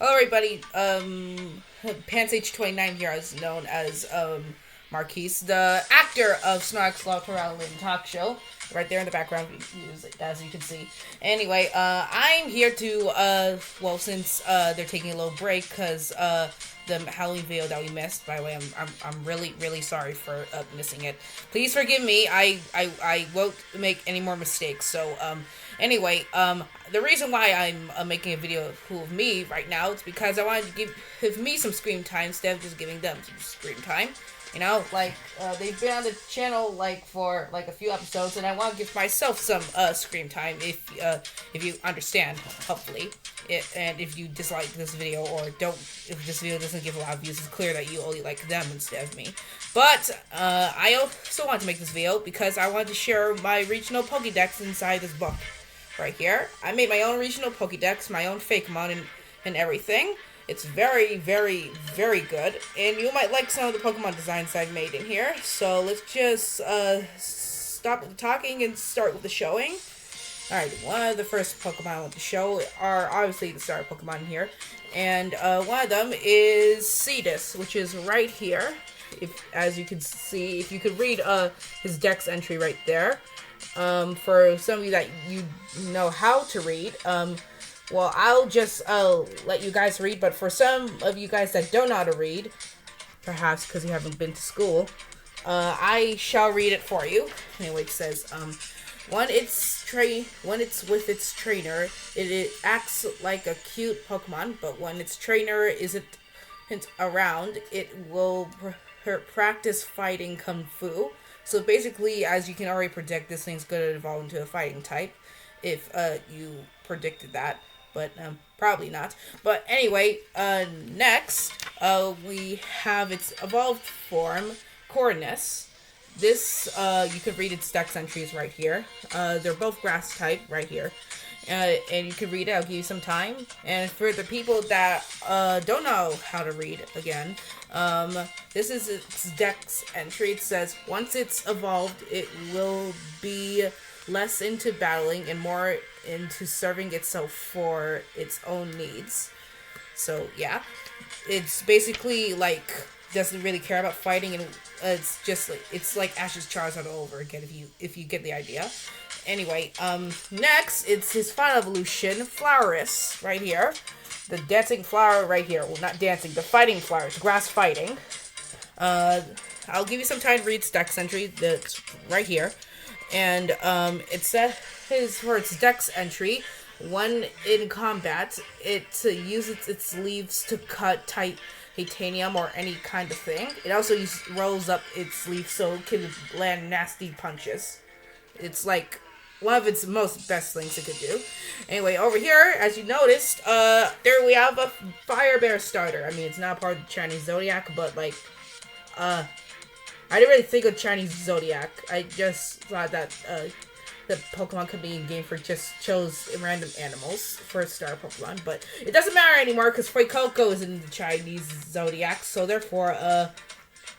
Hello, everybody. Pants H29 here, is known as Marquise, the actor of Snark's Lateral Talk Show. Right there in the background, as you can see. Anyway, I'm here to since they're taking a little break because the Halloween video that we missed. By the way, I'm really sorry for missing it. Please forgive me. I won't make any more mistakes. So anyway, the reason why I'm making a video of me right now is because I wanted to give me some screen time instead of just giving them some screen time. You know, they've been on the channel for a few episodes, and I want to give myself some screen time. If you understand, hopefully, and if you dislike this video or don't, if this video doesn't give a lot of views, it's clear that you only like them instead of me. But I also want to make this video because I want to share my regional pokedex inside this book right here. I made my own regional pokedex, my own fakemon, and everything. It's very very good, and you might like some of the Pokemon designs I've made in here. So let's just stop the talking and start with the showing. Alright, one of the first Pokemon I want to show are obviously the starter Pokemon here, and one of them is Cetus, which is right here. As you can see, if you could read his Dex entry right there. For some of you that you know how to read, well, I'll just let you guys read, but for some of you guys that don't know how to read, perhaps because you haven't been to school, I shall read it for you. Anyway, it says, when it's with its trainer, it acts like a cute Pokemon, but when its trainer isn't around, it will practice fighting Kung Fu. So basically, as you can already predict, this thing's going to evolve into a fighting type, if you predicted that. But probably not. But anyway, next we have its evolved form, Cornus. This you can read its Dex entries right here. They're both grass type right here, and you can read it. I'll give you some time. And for the people that don't know how to read, again, this is its Dex entry. It says once it's evolved, it will be less into battling and more into serving itself for its own needs. So yeah, it's basically doesn't really care about fighting, and it's just it's like Ash's Charizard all over again. If you get the idea. Anyway, next it's his final evolution, Flowers, right here. The dancing flower right here. Well, not dancing, the fighting flowers, grass fighting. I'll give you some time to read Dex entry. That's right here. And it says for its Dex entry, when in combat, it uses its leaves to cut titanium or any kind of thing. It also rolls up its leaf so it can land nasty punches. It's like one of its most best things it could do. Anyway, over here, as you noticed, there we have a Fire Bear starter. I mean, it's not part of the Chinese Zodiac, but I didn't really think of Chinese Zodiac. I just thought that the Pokemon Company in Game Freak just chose random animals for star Pokemon, but it doesn't matter anymore because Fuecoco is in the Chinese Zodiac, so therefore,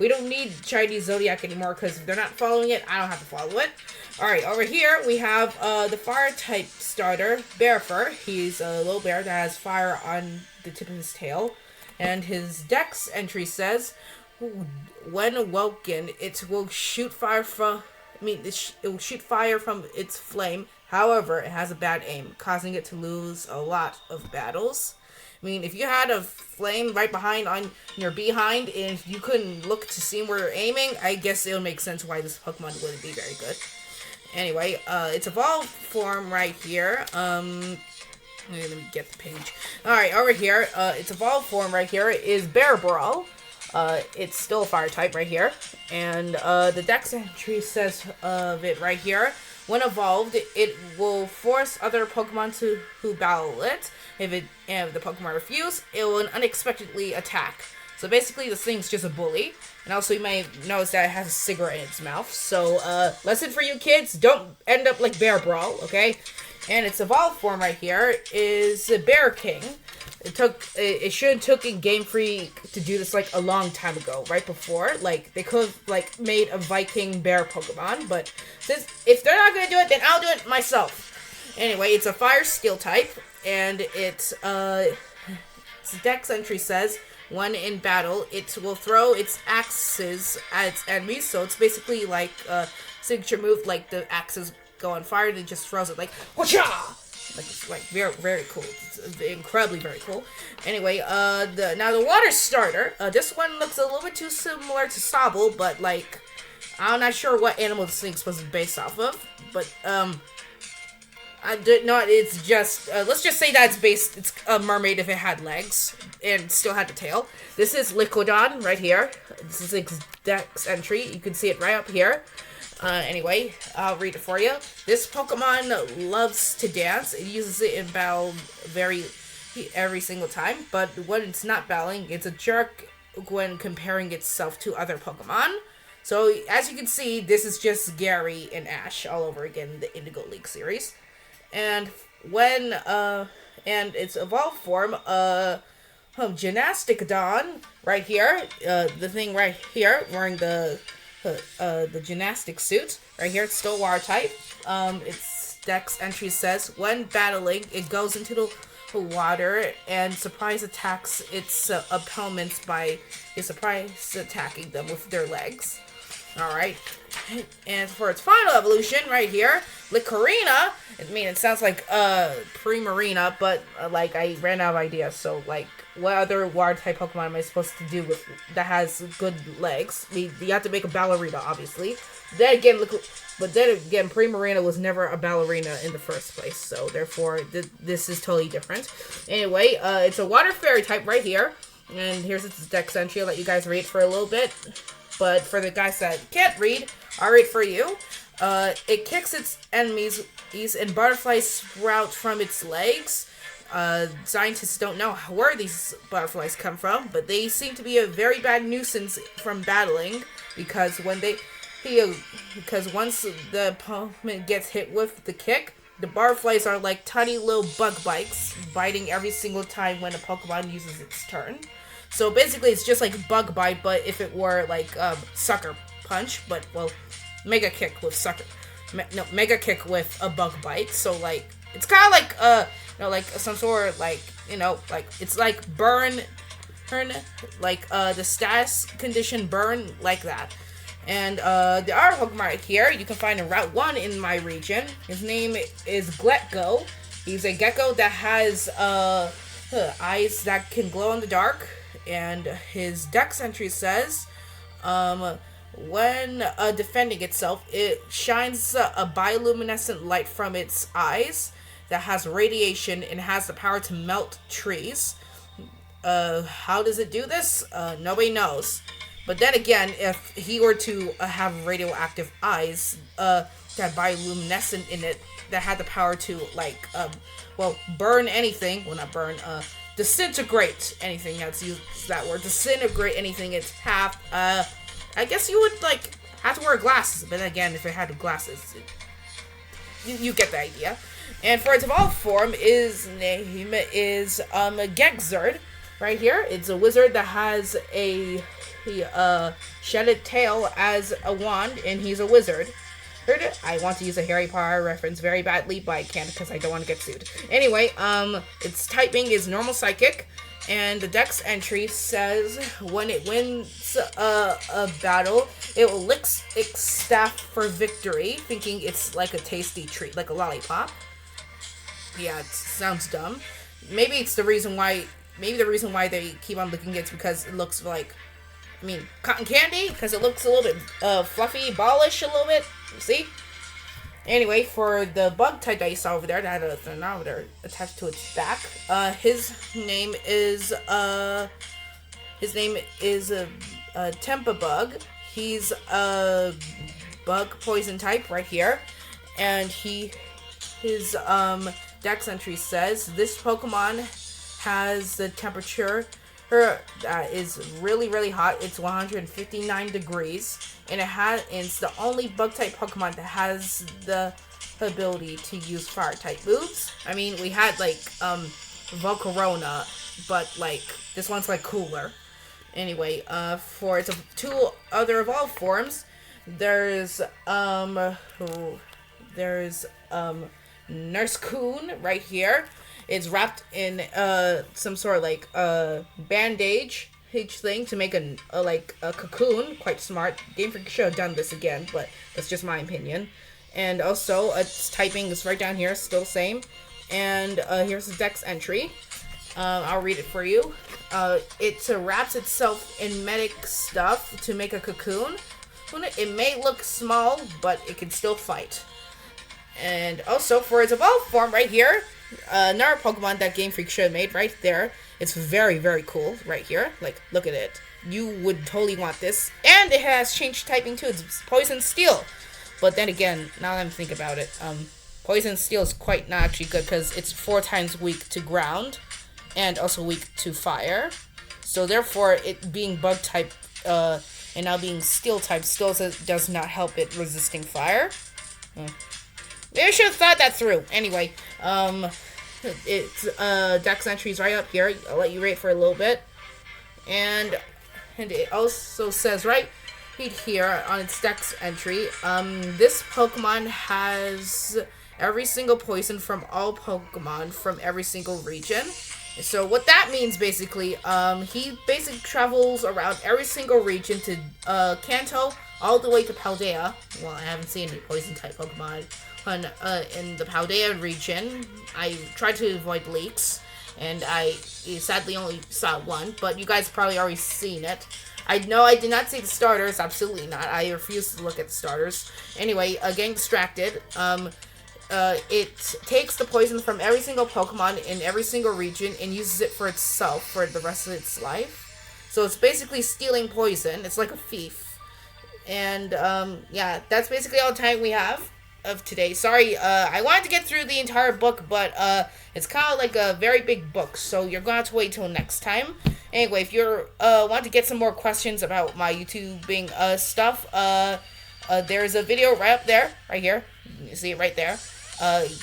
we don't need Chinese Zodiac anymore because if they're not following it, I don't have to follow it. Alright, over here we have the fire type starter, Bearfur. He's a little bear that has fire on the tip of his tail, and his Dex entry says, when awoken, it will shoot fire from. It will shoot fire from its flame. However, it has a bad aim, causing it to lose a lot of battles. I mean, if you had a flame right behind on your behind, and if you couldn't look to see where you're aiming, I guess it would make sense why this Pokemon wouldn't be very good. Anyway, its evolved form right here. Let me get the page. Alright, over here, its evolved form right here is Bear Brawl. It's still a fire type right here, and the Dex entry says of it right here, when evolved, it will force other Pokemon who battle it. If the Pokemon refuse, it will unexpectedly attack. So basically, this thing's just a bully. And also, you may notice that it has a cigarette in its mouth. So, lesson for you kids, don't end up like Bear Brawl, okay? And its evolved form right here is Bear King. It should have took in Game Freak to do this a long time ago, right before. They could have made a Viking bear Pokemon, but if they're not gonna do it, then I'll do it myself. Anyway, it's a fire steel type, and it's its dex entry says, when in battle, it will throw its axes at its enemies. So it's basically like a signature move, like the axes go on fire, and it just throws it like, whatcha! Like, it's like very, very cool. It's incredibly very cool. Anyway, now the water starter. This one looks a little bit too similar to Sobble, but like, I'm not sure what animal this thing's supposed to be based off of. But I did not. It's just let's just say that it's a mermaid if it had legs and still had the tail. This is Liquidon right here. This is its dex entry. You can see it right up here. Anyway, I'll read it for you. This Pokemon loves to dance. It uses it in battle every single time, but when it's not battling, it's a jerk when comparing itself to other Pokemon. So, as you can see, this is just Gary and Ash all over again in the Indigo League series. And when, and its evolved form, Gymnastic Dawn, right here, the thing right here, wearing the gymnastic suit right here. It's still water type. Its dex entry says when battling, it goes into the water and surprise attacks its opponents by surprise attacking them with their legs. All right, and for its final evolution right here, Licorina. I mean, it sounds like Primarina, but like I ran out of ideas. So like, what other water type Pokemon am I supposed to do with that has good legs? I mean, you have to make a ballerina, obviously. Then again, Primarina was never a ballerina in the first place, so therefore this is totally different. Anyway, it's a water fairy type right here, and here's its dex entry. I'll let you guys read for a little bit. But for the guys that can't read, I'll read for you. It kicks its enemies and butterflies sprout from its legs. Scientists don't know where these butterflies come from, but they seem to be a very bad nuisance from battling because once the opponent gets hit with the kick, the butterflies are like tiny little bug bites, biting every single time when a Pokemon uses its turn. So basically, it's just like bug bite, but if it were like sucker punch, but well, mega kick with mega kick with a bug bite. So like, it's kind of like like some sort of like like it's like burn, like the status condition burn like that. And the other Pokemon right here you can find in Route 1 in my region. His name is Gletgo. He's a gecko that has eyes that can glow in the dark. And his dex entry says, when defending itself, it shines a bioluminescent light from its eyes that has radiation and has the power to melt trees. How does it do this? Nobody knows. But then again, if he were to have radioactive eyes that bioluminescent in it, that had the power to like, burn anything. Well, not burn. Disintegrate anything. That's use that word. Disintegrate anything. It's half. I guess you would like have to wear glasses. But again, if it had glasses, you get the idea. And for its evolved form, his name is Gexzerd. Right here, it's a wizard that has a shedded tail as a wand, and he's a wizard. I want to use a Harry Potter reference very badly, but I can't because I don't want to get sued. Anyway, its typing is normal psychic, and the dex entry says when it wins a battle, it will lick its staff for victory, thinking it's like a tasty treat, like a lollipop. Yeah, it sounds dumb. Maybe the reason why they keep on licking it's because it looks like, cotton candy, because it looks a little bit fluffy, ballish a little bit. See? Anyway, for the bug type that you saw over there that had a thermometer attached to its back, his name is a Tempa Bug. He's a bug poison type right here, and his dex entry says this Pokemon has the temperature that is really, really hot. It's 159 degrees, and it's the only bug type Pokemon that has the ability to use fire type moves. We had like Volcarona, but like this one's like cooler. Anyway, for its two other evolved forms, there's Nurse Coon right here. It's wrapped in some sort of like bandage thing to make a cocoon. Quite smart. Game Freak should have done this again, but that's just my opinion. And also, its typing is right down here, still the same. And here's the dex entry. I'll read it for you. It wraps itself in medic stuff to make a cocoon. It may look small, but it can still fight. And also, for its evolved form right here, another Pokemon that Game Freak should have made right there. It's very, very cool right here. Like, look at it. You would totally want this. And it has changed typing too. It's Poison Steel. But then again, now that I'm thinking about it, Poison Steel is quite not actually good because it's 4 times weak to ground and also weak to fire. So therefore, it being bug type and now being steel type still does not help it resisting fire. Maybe I should have thought that through. Anyway, it's dex entries right up here. I'll let you rate for a little bit. And it also says right here on its dex entry, this Pokemon has every single poison from all Pokemon from every single region. So what that means basically, he basically travels around every single region to Kanto all the way to Paldea. Well, I haven't seen any poison type Pokemon in the Paldea region. I tried to avoid leaks, and I sadly only saw one, but you guys probably already seen it. I know I did not see the starters, absolutely not. I refuse to look at the starters. Anyway, getting distracted. It takes the poison from every single Pokemon in every single region and uses it for itself for the rest of its life. So it's basically stealing poison. It's like a thief. And, yeah, that's basically all the time we have of today. Sorry, I wanted to get through the entire book, but, it's kind of like a very big book, so you're going to have to wait till next time. Anyway, if you're, want to get some more questions about my YouTubing, stuff, there's a video right up there, right here. You see it right there.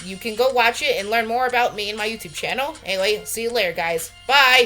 You can go watch it and learn more about me and my YouTube channel. Anyway, see you later, guys. Bye!